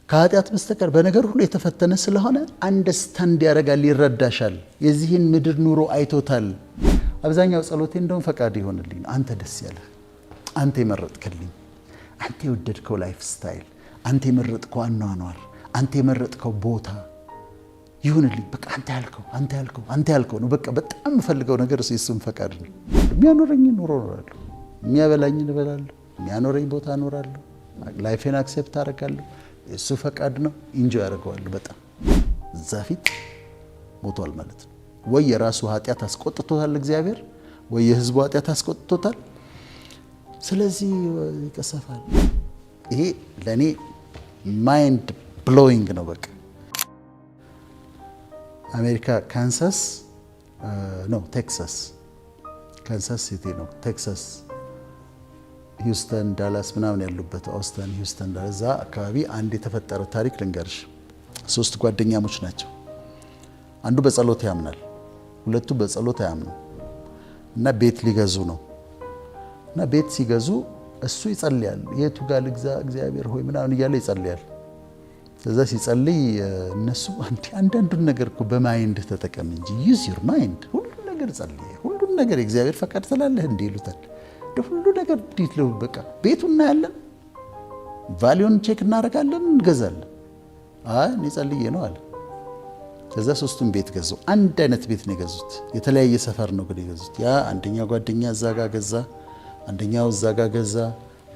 ከኃጢአት በስተቀር በነገር ሁሉ የተፈተነ ስለሆነ አንደርስታንድ ያደርጋል፣ ይረዳሻል። የዚህን ምድር ኑሮ አይቶታል። አብዛኛው ጸሎቴ እንደውም ፈቃድ ይሆንልኝ፣ አንተ ደስ ያለህ፣ አንተ የመረጥክልኝ፣ አንተ የወደድከው ላይፍ ስታይል፣ አንተ የመረጥከው አኗኗር፣ አንተ የመረጥከው ቦታ ይሁንልኝ። በቃ አንተ ያልከው ነው። በቃ በጣም የምፈልገው ነገር እሱም ፈቃድ ነው። የሚያኖረኝ ኑሮ እኖራለሁ፣ የሚያበላኝ እበላለሁ፣ የሚያኖረኝ ቦታ እኖራለሁ፣ ላይፌን አክሴፕት አደርጋለሁ። እሱ ፈቃድ ነው። ኢንጆይ ያደርገዋለሁ በጣም። እዛ ፊት ሞቷል ማለት ነው። ወይ የራሱ ኃጢአት አስቆጥቶታል እግዚአብሔር፣ ወይ የህዝቡ ኃጢአት አስቆጥቶታል። ስለዚህ ይቀሰፋል። ይሄ ለኔ ማይንድ ብሎዊንግ ነው። በቃ አሜሪካ ካንሳስ ነው ቴክሳስ፣ ካንሳስ ሲቲ ነው ቴክሳስ፣ ሂውስተን ዳላስ ምናምን ያሉበት ኦስተን ሂውስተን ዳላስ እዛ አካባቢ አንድ የተፈጠረ ታሪክ ልንገርሽ። 3 ጓደኛሞች ናቸው። አንዱ በጸሎት ያምናል፣ ሁለቱ በጸሎት አያምኑ እና ቤት ሊገዙ ነው። እና ቤት ሲገዙ እሱ ይጸልያል። የቱ ጋር ልግዛ እግዚአብሔር ሆይ ምናምን እያለ ይጸልያል። ከዛ ሲጸልይ እነሱ አንዳንዱን ነገር እኮ በማይንድ ተጠቀም እንጂ ዩዝ ዩር ማይንድ፣ ሁሉ ነገር ጸልይ፣ ሁሉ ነገር የእግዚአብሔር ፈቃድ ስላለህ እንዴ ይሉታል። ሁሉ ነገር ዲት ነው። በቃ ቤቱን እናያለን፣ ቫልዩን ቼክ እናደርጋለን፣ እንገዛለን። አይ እኔ ጸልዬ ነው አለ። ከዛ 3ቱም ቤት ገዙ። አንድ አይነት ቤት ነው የገዙት። የተለያየ ሰፈር ነው ግን የገዙት። ያ አንደኛው ጓደኛ እዛ ጋር ገዛ፣ አንደኛው እዛ ጋር ገዛ።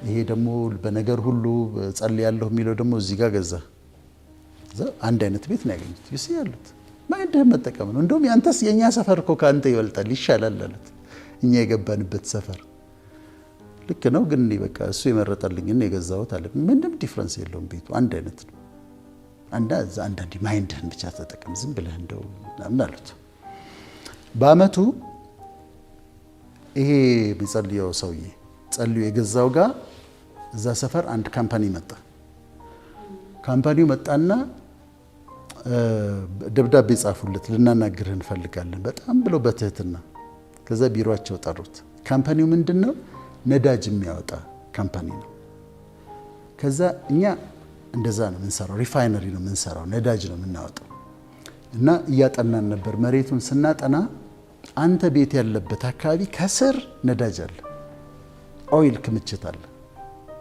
ይሄ ደግሞ በነገር ሁሉ ጸልያለሁ የሚለው ደግሞ እዚህ ጋር ገዛ። እዛ አንድ አይነት ቤት ነው ያገኙት። ይስ ያሉት ማይንድህን መጠቀም ነው። እንደውም ያንተስ የኛ ሰፈር እኮ ካንተ ይበልጣል ይሻላል አሉት። እኛ የገባንበት ሰፈር ልክ ነው ግን በቃ እሱ የመረጠልኝን የገዛሁት አለ። ምንም ዲፍረንስ የለውም፣ ቤቱ አንድ አይነት ነው። አንዳንዴ ማይንድህን ብቻ ተጠቀም ዝም ብለህ እንደው ምናምን አሉት። በአመቱ ይሄ የሚጸልየው ሰውዬ ጸልዮ የገዛው ጋር እዛ ሰፈር አንድ ካምፓኒ መጣ። ካምፓኒው መጣና ደብዳቤ ጻፉለት፣ ልናናግርህ እንፈልጋለን በጣም ብሎ በትህትና። ከዛ ቢሮአቸው ጠሩት። ካምፓኒው ምንድነው? ነዳጅ የሚያወጣ ካምፓኒ ነው። ከዛ እኛ እንደዛ ነው የምንሰራው፣ ሪፋይነሪ ነው የምንሰራው፣ ነዳጅ ነው የምናወጣው። እና እያጠናን ነበር። መሬቱን ስናጠና አንተ ቤት ያለበት አካባቢ ከስር ነዳጅ አለ፣ ኦይል ክምችት አለ።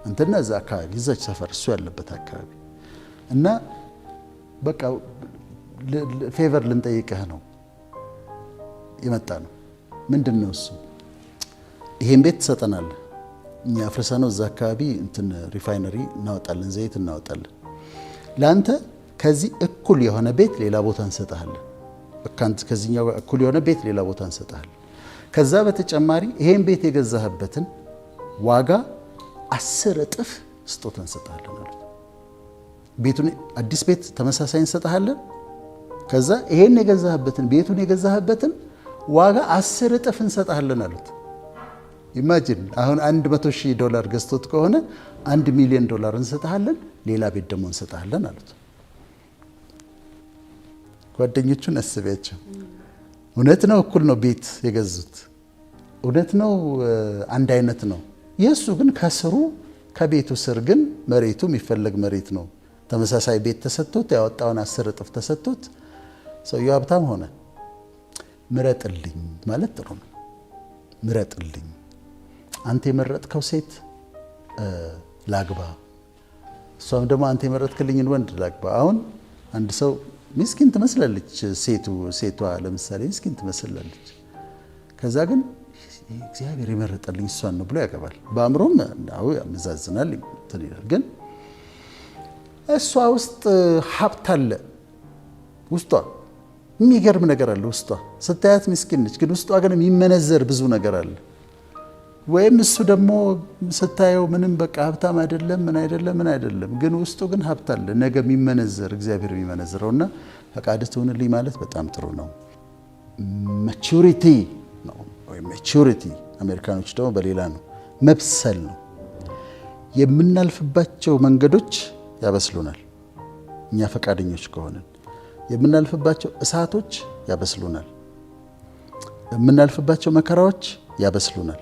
አንተና እዛ አካባቢ እዛች ሰፈር እሱ ያለበት አካባቢ እና በቃ ፌቨር ልንጠይቅህ ነው የመጣ ነው። ምንድን ነው እሱ? ይሄን ቤት ትሰጠናለህ፣ እኛ አፍርሰነው እዛ አካባቢ እንትን ሪፋይነሪ እናወጣለን፣ ዘይት እናወጣለን። ለአንተ ከዚህ እኩል የሆነ ቤት ሌላ ቦታ እንሰጥሃለን። በካንት ከዚህኛው እኩል የሆነ ቤት ሌላ ቦታ እንሰጥሃለን። ከዛ በተጨማሪ ይሄን ቤት የገዛህበትን ዋጋ 10 እጥፍ ስጦታ እንሰጥሃለን አሉት። ቤቱን አዲስ ቤት ተመሳሳይ እንሰጥሃለን። ከዛ ይሄን የገዛህበትን ቤቱን የገዛህበትን ዋጋ 10 እጥፍ እንሰጥሃለን አሉት። ኢማጂን አሁን $100,000 ገዝቶት ከሆነ $1 ሚሊዮን እንሰጥሃለን፣ ሌላ ቤት ደግሞ እንሰጥሃለን አሉት። ጓደኞቹን አስቢያቸው። እውነት ነው፣ እኩል ነው ቤት የገዙት፣ እውነት ነው፣ አንድ አይነት ነው። የእሱ ግን ከስሩ ከቤቱ ስር ግን መሬቱ የሚፈለግ መሬት ነው። ተመሳሳይ ቤት ተሰጥቶት ያወጣውን 10 እጥፍ ተሰጥቶት ሰውየው ሀብታም ሆነ። ምረጥልኝ ማለት ጥሩ ነው። ምረጥልኝ፣ አንተ የመረጥከው ሴት ላግባ፣ እሷም ደግሞ አንተ የመረጥክልኝን ወንድ ላግባ። አሁን አንድ ሰው ምስኪን ትመስላለች፣ ሴቷ ለምሳሌ ምስኪን ትመስላለች። ከዛ ግን እግዚአብሔር የመረጠልኝ እሷን ነው ብሎ ያገባል። በአእምሮም ያመዛዝናል እንትን ይላል። ግን እሷ ውስጥ ሀብት አለ፣ ውስጧ የሚገርም ነገር አለ። ውስጧ ስታያት ምስኪን ነች፣ ግን ውስጧ ግን የሚመነዘር ብዙ ነገር አለ። ወይም እሱ ደግሞ ስታየው ምንም በቃ ሀብታም አይደለም፣ ምን አይደለም፣ ግን ውስጡ ግን ሀብት አለ፣ ነገ የሚመነዘር እግዚአብሔር የሚመነዝረውና ፈቃድ ትሁንልኝ ማለት በጣም ጥሩ ነው። ማቹሪቲ ነው ወይ ማቹሪቲ፣ አሜሪካኖች ደግሞ በሌላ ነው፣ መብሰል ነው። የምናልፍባቸው መንገዶች ያበስሉናል። እኛ ፈቃደኞች ከሆነን የምናልፍባቸው እሳቶች ያበስሉናል። የምናልፍባቸው መከራዎች ያበስሉናል።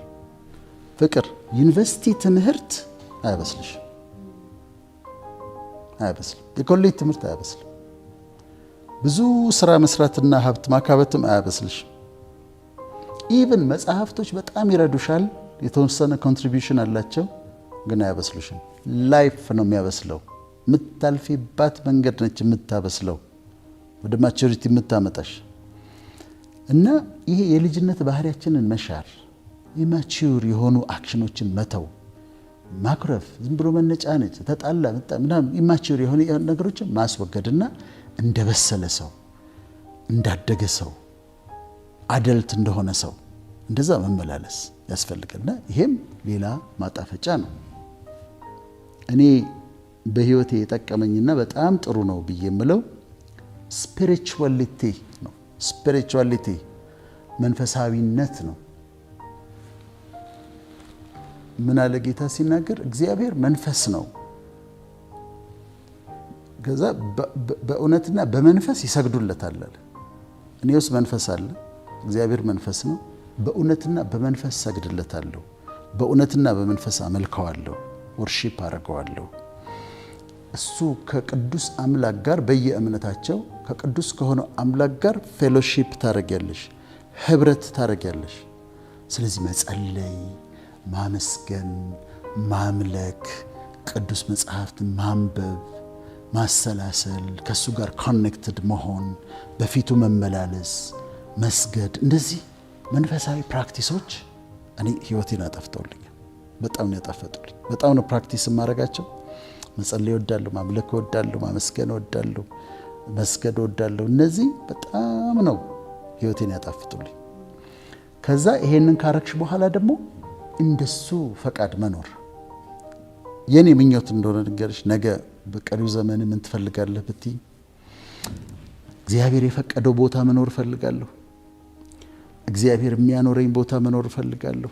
ፍቅር ዩኒቨርሲቲ ትምህርት አያበስልሽ። አያበስልም። የኮሌጅ ትምህርት አያበስልም። ብዙ ስራ መስራትና ሀብት ማካበትም አያበስልሽም። ኢቭን መጽሐፍቶች በጣም ይረዱሻል፣ የተወሰነ ኮንትሪቢዩሽን አላቸው፣ ግን አያበስሉሽም። ላይፍ ነው የሚያበስለው። የምታልፊባት መንገድ ነች የምታበስለው፣ ወደ ማቹሪቲ የምታመጣሽ። እና ይሄ የልጅነት ባህሪያችንን መሻር፣ ኢማቹር የሆኑ አክሽኖችን መተው፣ ማኩረፍ፣ ዝም ብሎ መነጫነጭ፣ ተጣላ ምናምን ኢማቹር የሆኑ ነገሮችን ማስወገድና እንደበሰለ ሰው፣ እንዳደገ ሰው፣ አደልት እንደሆነ ሰው እንደዛ መመላለስ ያስፈልገና ይሄም ሌላ ማጣፈጫ ነው። እኔ በህይወቴ የጠቀመኝና በጣም ጥሩ ነው ብዬ የምለው ስፒሪቹዋሊቲ ነው። ስፒሪቹዋሊቲ መንፈሳዊነት ነው። ምን አለ ጌታ ሲናገር? እግዚአብሔር መንፈስ ነው፣ ከዛ በእውነትና በመንፈስ ይሰግዱለታል አለ። እኔ ውስጥ መንፈስ አለ፣ እግዚአብሔር መንፈስ ነው። በእውነትና በመንፈስ ሰግድለታለሁ፣ በእውነትና በመንፈስ አመልከዋለሁ፣ ወርሺፕ አደርገዋለሁ። እሱ ከቅዱስ አምላክ ጋር በየእምነታቸው ከቅዱስ ከሆነው አምላክ ጋር ፌሎሺፕ ታደርጊያለሽ፣ ህብረት ታደርጊያለሽ። ስለዚህ መጸለይ፣ ማመስገን፣ ማምለክ፣ ቅዱስ መጽሐፍትን ማንበብ፣ ማሰላሰል፣ ከሱ ጋር ኮኔክትድ መሆን፣ በፊቱ መመላለስ፣ መስገድ፣ እንደዚህ መንፈሳዊ ፕራክቲሶች እኔ ህይወቴን አጠፍተውልኛል። በጣም ነው ያጣፈጡልኝ። በጣም ነው ፕራክቲስ የማደርጋቸው። መጸለይ እወዳለሁ፣ ማምለክ እወዳለሁ፣ ማመስገን እወዳለሁ፣ መስገድ እወዳለሁ። እነዚህ በጣም ነው ህይወቴን ያጣፍጡልኝ። ከዛ ይሄንን ካረክሽ በኋላ ደግሞ እንደሱ ፈቃድ መኖር የኔ ምኞት እንደሆነ ንገርሽ። ነገ በቀሪው ዘመን ምን ትፈልጋለህ ብትይ፣ እግዚአብሔር የፈቀደው ቦታ መኖር እፈልጋለሁ። እግዚአብሔር የሚያኖረኝ ቦታ መኖር እፈልጋለሁ።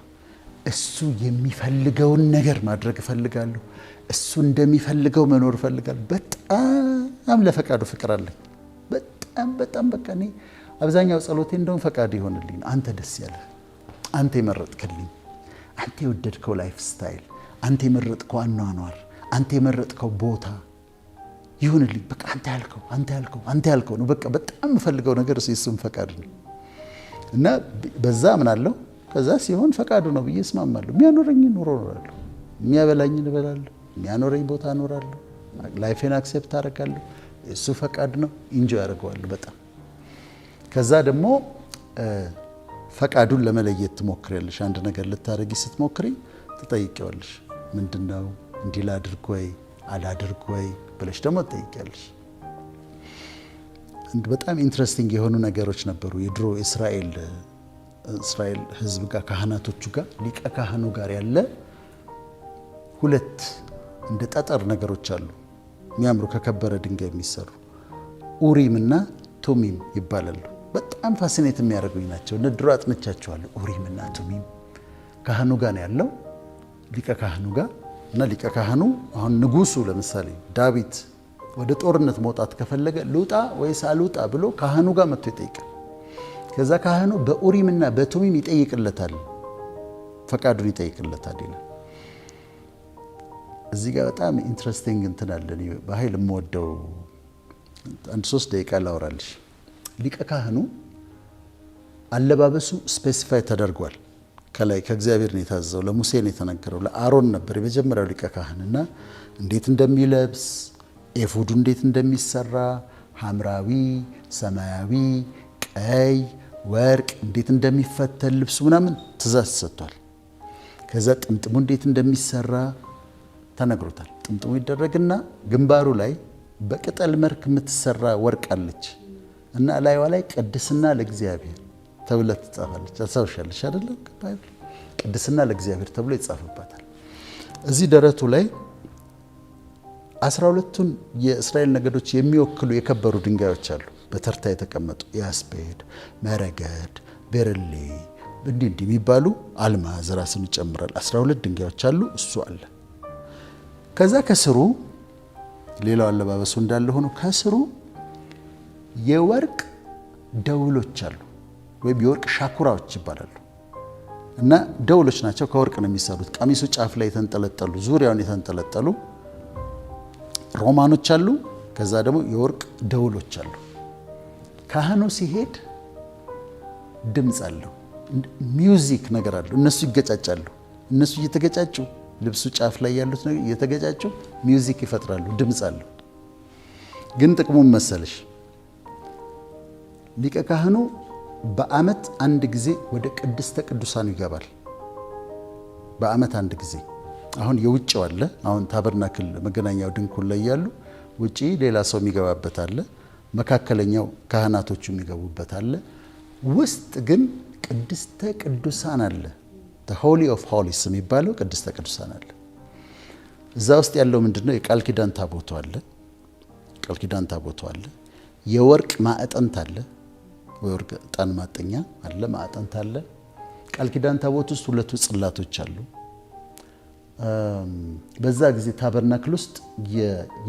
እሱ የሚፈልገውን ነገር ማድረግ እፈልጋለሁ። እሱ እንደሚፈልገው መኖር እፈልጋለሁ። በጣም ለፈቃዱ ፍቅር አለኝ። በጣም በቃ እኔ አብዛኛው ጸሎቴ እንደውም ፈቃድ ይሆንልኝ፣ አንተ ደስ ያለህ፣ አንተ የመረጥክልኝ፣ አንተ የወደድከው ላይፍ ስታይል፣ አንተ የመረጥከው አኗኗር፣ አንተ የመረጥከው ቦታ ይሁንልኝ። በቃ አንተ ያልከው ነው። በቃ በጣም የምፈልገው ነገር እሱም ፈቃድ ነው እና በዛ አምናለሁ። ከዛ ሲሆን ፈቃዱ ነው ብዬ እስማማለሁ። የሚያኖረኝ ኑሮ እኖራለሁ፣ የሚያበላኝ እበላለሁ፣ የሚያኖረኝ ቦታ እኖራለሁ፣ ላይፌን አክሴፕት አደርጋለሁ። እሱ ፈቃድ ነው፣ ኢንጆይ አደርገዋለሁ በጣም። ከዛ ደግሞ ፈቃዱን ለመለየት ትሞክሪያለሽ። አንድ ነገር ልታደርጊ ስትሞክሪ ትጠይቂዋለሽ። ምንድነው? እንዲህ ላድርግ ወይ አላድርግ ወይ ብለሽ ደግሞ ትጠይቂያለሽ። በጣም ኢንትረስቲንግ የሆኑ ነገሮች ነበሩ። የድሮ እስራኤል ህዝብ ጋር ካህናቶቹ ጋር ሊቀ ካህኑ ጋር ያለ ሁለት እንደ ጠጠር ነገሮች አሉ፣ የሚያምሩ ከከበረ ድንጋይ የሚሰሩ ኡሪም እና ቱሚም ይባላሉ። በጣም ፋሲኔት የሚያደርጉኝ ናቸው። እነ ድሮ አጥንቻቸዋለሁ። ኡሪም እና ቱሚም ካህኑ ጋር ነው ያለው፣ ሊቀ ካህኑ ጋር እና ሊቀ ካህኑ አሁን ንጉሱ ለምሳሌ ዳዊት ወደ ጦርነት መውጣት ከፈለገ ልውጣ ወይስ አልውጣ ብሎ ካህኑ ጋር መጥቶ ይጠይቃል። ከዛ ካህኑ በኡሪምና በቱሚም ይጠይቅለታል፣ ፈቃዱን ይጠይቅለታል ይላል። እዚህ ጋር በጣም ኢንትረስቲንግ እንትን አለ። በኃይል የምወደው አንድ 3 ደቂቃ ላወራልሽ። ሊቀ ካህኑ አለባበሱ ስፔሲፋይ ተደርጓል። ከላይ ከእግዚአብሔር ነው የታዘዘው፣ ለሙሴ ነው የተነገረው፣ ለአሮን ነበር የመጀመሪያው ሊቀ ካህንና እንዴት እንደሚለብስ ኤፉዱ እንዴት እንደሚሰራ ሐምራዊ፣ ሰማያዊ፣ ቀይ፣ ወርቅ እንዴት እንደሚፈተል ልብሱ ምናምን ትእዛዝ ሰጥቷል። ከዛ ጥምጥሙ እንዴት እንደሚሰራ ተነግሮታል። ጥምጥሙ ይደረግና ግንባሩ ላይ በቅጠል መልክ የምትሰራ ወርቅ አለች እና ላይዋ ላይ ቅድስና ለእግዚአብሔር ተብላ ትጻፋለች። አሳውሻለሽ አይደል? ቅድስና ለእግዚአብሔር ተብሎ ይጻፍባታል። እዚህ ደረቱ ላይ 12ቱን የእስራኤል ነገዶች የሚወክሉ የከበሩ ድንጋዮች አሉ፣ በተርታ የተቀመጡ ያስፔድ፣ መረገድ፣ ቤርሌ እንዲህ የሚባሉ አልማዝ ራስን ይጨምራል። 12 ድንጋዮች አሉ። እሱ አለ። ከዛ ከስሩ ሌላው አለባበሱ እንዳለ ሆኖ ከስሩ የወርቅ ደውሎች አሉ፣ ወይም የወርቅ ሻኩራዎች ይባላሉ። እና ደውሎች ናቸው፣ ከወርቅ ነው የሚሰሩት። ቀሚሱ ጫፍ ላይ የተንጠለጠሉ፣ ዙሪያውን የተንጠለጠሉ ሮማኖች አሉ። ከዛ ደግሞ የወርቅ ደውሎች አሉ። ካህኑ ሲሄድ ድምፅ አለው፣ ሚውዚክ ነገር አለው። እነሱ ይገጫጫሉ። እነሱ እየተገጫጩ ልብሱ ጫፍ ላይ ያሉት ነገር እየተገጫጩ ሚውዚክ ይፈጥራሉ፣ ድምፅ አለው። ግን ጥቅሙን መሰለሽ ሊቀ ካህኑ በዓመት አንድ ጊዜ ወደ ቅድስተ ቅዱሳኑ ይገባል። በዓመት አንድ ጊዜ። አሁን የውጭው አለ። አሁን ታበርናክል መገናኛው ድንኩን ላይ ያሉ ውጪ ሌላ ሰው የሚገባበት አለ። መካከለኛው ካህናቶቹ የሚገቡበት አለ። ውስጥ ግን ቅድስተ ቅዱሳን አለ። ሆሊ ኦፍ ሆሊስ የሚባለው ቅድስተ ቅዱሳን አለ። እዛ ውስጥ ያለው ምንድነው? የቃል ኪዳን ታቦቱ አለ። ቃል ኪዳን ታቦቱ አለ። የወርቅ ማዕጠንት አለ። የወርቅ ዕጣን ማጠኛ አለ። ማዕጠንት አለ። ቃል ኪዳን ታቦት ውስጥ 2 ጽላቶች አሉ። በዛ ጊዜ ታበርናክል ውስጥ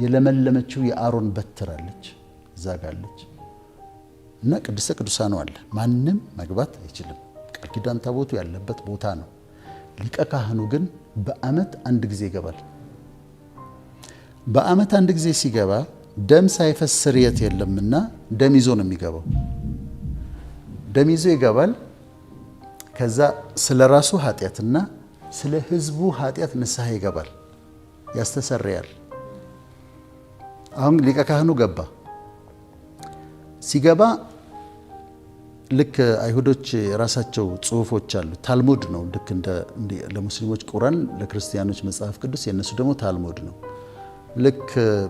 የለመለመችው የአሮን በትር አለች፣ እዛ ጋር አለች እና ቅድስተ ቅዱሳኑ አለ። ማንም መግባት አይችልም። ቃል ኪዳን ታቦቱ ያለበት ቦታ ነው። ሊቀ ካህኑ ግን በዓመት አንድ ጊዜ ይገባል። በዓመት አንድ ጊዜ ሲገባ ደም ሳይፈስ ስርየት የለምና ደም ይዞ ነው የሚገባው። ደም ይዞ ይገባል። ከዛ ስለ ራሱ ኃጢአትና ስለ ሕዝቡ ኃጢአት ንስሐ ይገባል፣ ያስተሰርያል። አሁን ሊቀ ካህኑ ገባ። ሲገባ ልክ አይሁዶች የራሳቸው ጽሑፎች አሉ። ታልሙድ ነው። ልክ እንደ ለሙስሊሞች ቁርአን፣ ለክርስቲያኖች መጽሐፍ ቅዱስ፣ የነሱ ደግሞ ታልሙድ ነው። ልክ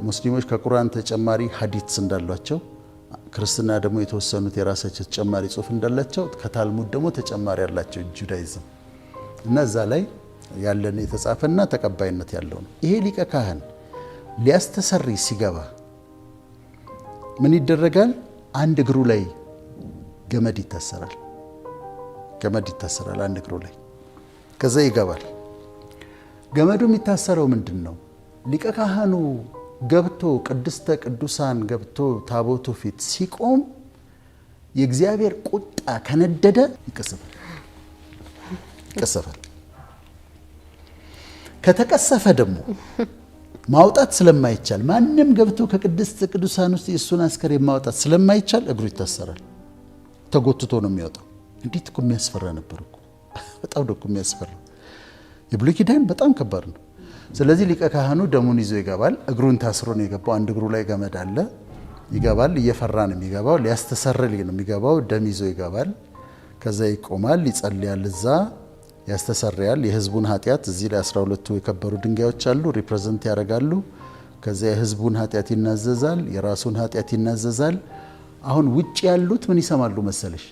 ሙስሊሞች ከቁርአን ተጨማሪ ሐዲስ እንዳሏቸው፣ ክርስትና ደግሞ የተወሰኑት የራሳቸው ተጨማሪ ጽሑፍ እንዳላቸው፣ ከታልሙድ ደግሞ ተጨማሪ ያላቸው ጁዳይዝም እና እዛ ላይ ያለን የተጻፈና ተቀባይነት ያለው ነው። ይሄ ሊቀ ካህን ሊያስተሰሪ ሲገባ ምን ይደረጋል? አንድ እግሩ ላይ ገመድ ይታሰራል። ገመድ ይታሰራል አንድ እግሩ ላይ። ከዛ ይገባል። ገመዱ የሚታሰረው ምንድን ነው? ሊቀ ካህኑ ገብቶ ቅድስተ ቅዱሳን ገብቶ ታቦቱ ፊት ሲቆም የእግዚአብሔር ቁጣ ከነደደ ይቀሰፋል። ይቀሰፋል። ከተቀሰፈ ደግሞ ማውጣት ስለማይቻል ማንም ገብቶ ከቅድስተ ቅዱሳን ውስጥ የእሱን አስከሬን ማውጣት ስለማይቻል እግሩ ይታሰራል። ተጎትቶ ነው የሚወጣው። እንዴት እኮ የሚያስፈራ ነበር እኮ! በጣም ነው እኮ የሚያስፈራ። የብሉይ ኪዳን በጣም ከባድ ነው። ስለዚህ ሊቀ ካህኑ ደሙን ይዞ ይገባል። እግሩን ታስሮ ነው የገባው። አንድ እግሩ ላይ ገመድ አለ። ይገባል። እየፈራ ነው የሚገባው። ሊያስተሰርል ነው የሚገባው። ደም ይዞ ይገባል። ከዛ ይቆማል፣ ይጸልያል። እዛ ያስተሰርያል የሕዝቡን ኃጢአት። እዚህ ላይ 12ቱ የከበሩ ድንጋዮች አሉ፣ ሪፕሬዘንት ያደርጋሉ። ከዛ የሕዝቡን ኃጢአት ይናዘዛል፣ የራሱን ኃጢአት ይናዘዛል። አሁን ውጭ ያሉት ምን ይሰማሉ መሰለሽ?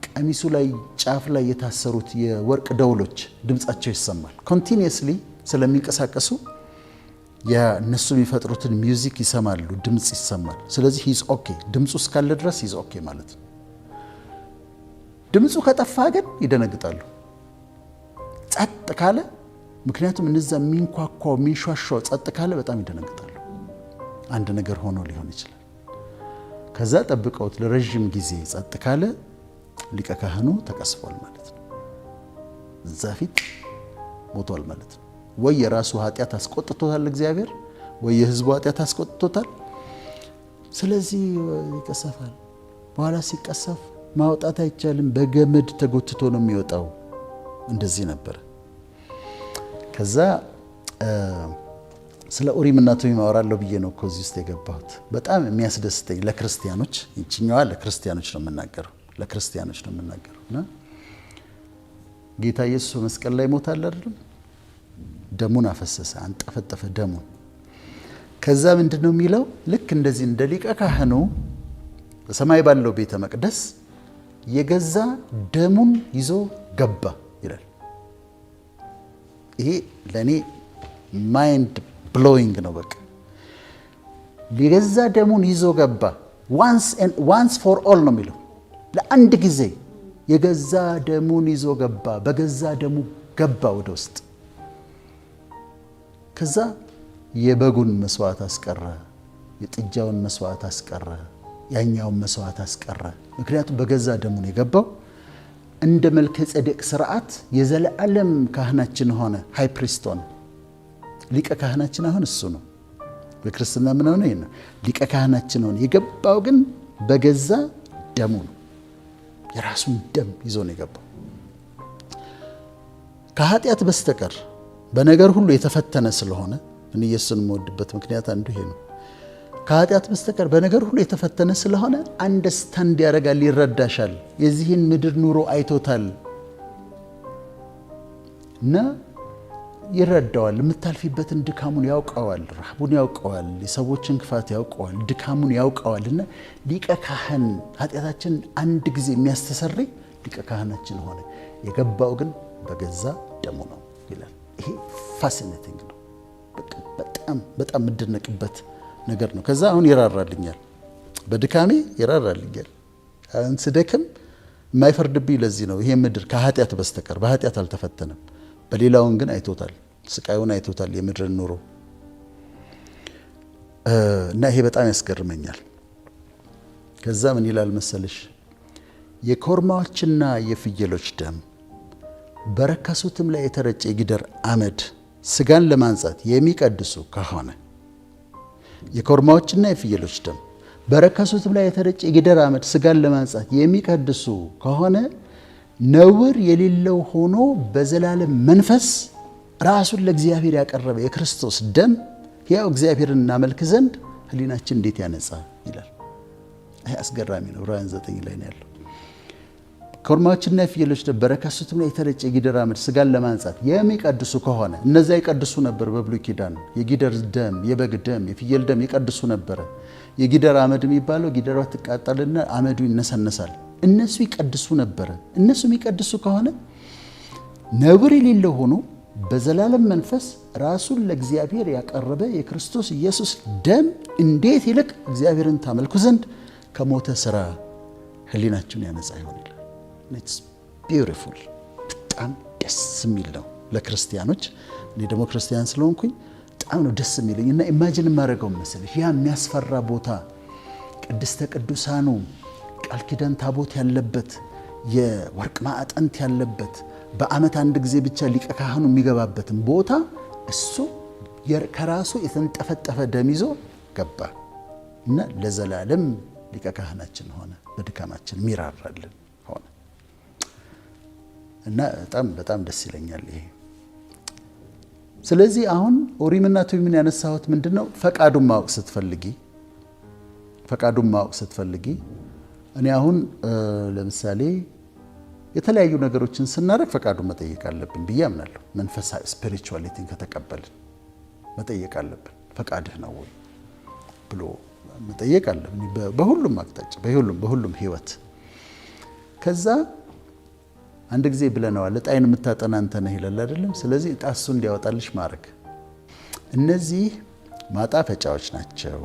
ቀሚሱ ላይ ጫፍ ላይ የታሰሩት የወርቅ ደውሎች ድምጻቸው ይሰማል። ኮንቲኒየስሊ ስለሚንቀሳቀሱ የነሱ የሚፈጥሩትን ሚውዚክ ይሰማሉ፣ ድምጽ ይሰማል። ስለዚህ ሂዝ ኦኬ፣ ድምጹ እስካለ ድረስ ሂዝ ኦኬ ማለት ነው። ድምጹ ከጠፋ ግን ይደነግጣሉ። ጸጥ ካለ፣ ምክንያቱም እነዛ የሚንኳኳው የሚንሿሿው ጸጥ ካለ በጣም ይደነግጣሉ። አንድ ነገር ሆኖ ሊሆን ይችላል። ከዛ ጠብቀውት ለረጅም ጊዜ ጸጥ ካለ ሊቀ ካህኑ ተቀስፏል ማለት ነው። እዛ ፊት ሞቷል ማለት ነው። ወይ የራሱ ኃጢአት አስቆጥቶታል እግዚአብሔር፣ ወይ የሕዝቡ ኃጢአት አስቆጥቶታል። ስለዚህ ይቀሰፋል። በኋላ ሲቀሰፍ ማውጣት አይቻልም። በገመድ ተጎትቶ ነው የሚወጣው። እንደዚህ ነበር። ከዛ ስለ ኡሪም እና ቱሚም አወራለሁ ብዬ ነው እኮ እዚህ ውስጥ የገባሁት። በጣም የሚያስደስተኝ ለክርስቲያኖች፣ ይችኛዋ ለክርስቲያኖች ነው የምናገረው፣ ለክርስቲያኖች ነው የምናገረው። እና ጌታ ኢየሱስ መስቀል ላይ ሞታል አይደለም? ደሙን አፈሰሰ፣ አንጠፈጠፈ ደሙን። ከዛ ምንድን ነው የሚለው? ልክ እንደዚህ እንደ ሊቀ ካህኑ በሰማይ ባለው ቤተ መቅደስ የገዛ ደሙን ይዞ ገባ ይላል። ይሄ ለእኔ ማይንድ ብሎዊንግ ነው። በቃ የገዛ ደሙን ይዞ ገባ። ዋንስ ፎር ኦል ነው የሚለው። ለአንድ ጊዜ የገዛ ደሙን ይዞ ገባ። በገዛ ደሙ ገባ ወደ ውስጥ። ከዛ የበጉን መስዋዕት አስቀረ፣ የጥጃውን መስዋዕት አስቀረ፣ ያኛውን መስዋዕት አስቀረ። ምክንያቱም በገዛ ደሙ ነው የገባው። እንደ መልከ ጼዴቅ ስርዓት የዘላለም ካህናችን ሆነ። ሃይ ፕሪስት ሆነ። ሊቀ ካህናችን አሁን እሱ ነው። በክርስትና ምን ሆነ? ይሄ ነው ሊቀ ካህናችን ሆነ። የገባው ግን በገዛ ደሙ ነው። የራሱን ደም ይዞ ነው የገባው። ከኃጢአት በስተቀር በነገር ሁሉ የተፈተነ ስለሆነ እኔ ኢየሱስን የምወድበት ምክንያት አንዱ ይሄ ነው። ከኃጢአት በስተቀር በነገር ሁሉ የተፈተነ ስለሆነ አንደርስታንድ ያደርጋል፣ ይረዳሻል። የዚህን ምድር ኑሮ አይቶታል እና ይረዳዋል። የምታልፊበትን ድካሙን ያውቀዋል፣ ረሃቡን ያውቀዋል፣ የሰዎችን ክፋት ያውቀዋል፣ ድካሙን ያውቀዋል። እና ሊቀ ካህን ኃጢአታችን አንድ ጊዜ የሚያስተሰርይ ሊቀ ካህናችን ሆነ። የገባው ግን በገዛ ደሙ ነው ይላል። ይሄ ፋሲኔቲንግ ነው። በጣም የምደነቅበት ነገር ነው። ከዛ አሁን ይራራልኛል፣ በድካሜ ይራራልኛል። አሁን ስደክም የማይፈርድብኝ ለዚህ ነው። ይሄ ምድር ከኃጢአት በስተቀር በኃጢአት አልተፈተነም። በሌላውን ግን አይቶታል፣ ስቃዩን አይቶታል፣ የምድርን ኑሮ እና ይሄ በጣም ያስገርመኛል። ከዛ ምን ይላል መሰለሽ? የኮርማዎችና የፍየሎች ደም በረከሱትም ላይ የተረጨ የጊደር አመድ ስጋን ለማንጻት የሚቀድሱ ከሆነ የኮርማዎችና የፍየሎች ደም በረከሱትም ላይ የተረጨ የጊደር አመድ ስጋን ለማንጻት የሚቀድሱ ከሆነ ነውር የሌለው ሆኖ በዘላለም መንፈስ ራሱን ለእግዚአብሔር ያቀረበ የክርስቶስ ደም ያው እግዚአብሔርን እናመልክ ዘንድ ሕሊናችን እንዴት ያነጻ ይላል። ይሄ አስገራሚ ነው። ዕብራውያን 9 ላይ ነው ያለው። ኮርማዎችና የፍየሎች ደም በረከሱትም ላይ የተረጨ የጊደር አመድ ስጋን ለማንጻት የሚቀድሱ ከሆነ እነዚያ ይቀድሱ ነበር። በብሉይ ኪዳን የጊደር ደም፣ የበግ ደም፣ የፍየል ደም ይቀድሱ ነበረ። የጊደር አመድ የሚባለው ጊደሯ ትቃጠልና አመዱ ይነሰነሳል። እነሱ ይቀድሱ ነበረ። እነሱ የሚቀድሱ ከሆነ ነውር የሌለው ሆኖ በዘላለም መንፈስ ራሱን ለእግዚአብሔር ያቀረበ የክርስቶስ ኢየሱስ ደም እንዴት ይልቅ እግዚአብሔርን ታመልኩ ዘንድ ከሞተ ስራ ሕሊናችሁን ያነጻ ይሆን ይላል። ኢትስ ቢዩቲፉል። በጣም ደስ የሚል ነው ለክርስቲያኖች። እኔ ደግሞ ክርስቲያን ስለሆንኩኝ በጣም ነው ደስ የሚለኝ እና ኢማጂን የማደርገው መሰለሽ ያ የሚያስፈራ ቦታ ቅድስተ ቅዱሳኑ ቃል ኪዳን ታቦት ያለበት የወርቅ ማዕጠንት ያለበት በዓመት አንድ ጊዜ ብቻ ሊቀ ካህኑ የሚገባበትን ቦታ እሱ ከራሱ የተንጠፈጠፈ ደም ይዞ ገባ እና ለዘላለም ሊቀ ካህናችን ሆነ። በድካማችን ሚራራልን ሆነ እና በጣም ደስ ይለኛል ይሄ። ስለዚህ አሁን ኡሪምና ቱሚምን ያነሳሁት ምንድነው? ፈቃዱን ማወቅ ስትፈልጊ እኔ አሁን ለምሳሌ የተለያዩ ነገሮችን ስናደርግ ፈቃዱን መጠየቅ አለብን ብዬ አምናለሁ። መንፈሳዊ ስፒሪቹዋሊቲን ከተቀበልን መጠየቅ አለብን። ፈቃድህ ነው ወይ ብሎ መጠየቅ አለብን። በሁሉም አቅጣጫ በሁሉም ህይወት። ከዛ አንድ ጊዜ ብለናል፣ ዕጣይን የምታጠና አንተ ነህ ይላል አይደለም? ስለዚህ ዕጣ እሱ እንዲያወጣልሽ ማድረግ። እነዚህ ማጣፈጫዎች ናቸው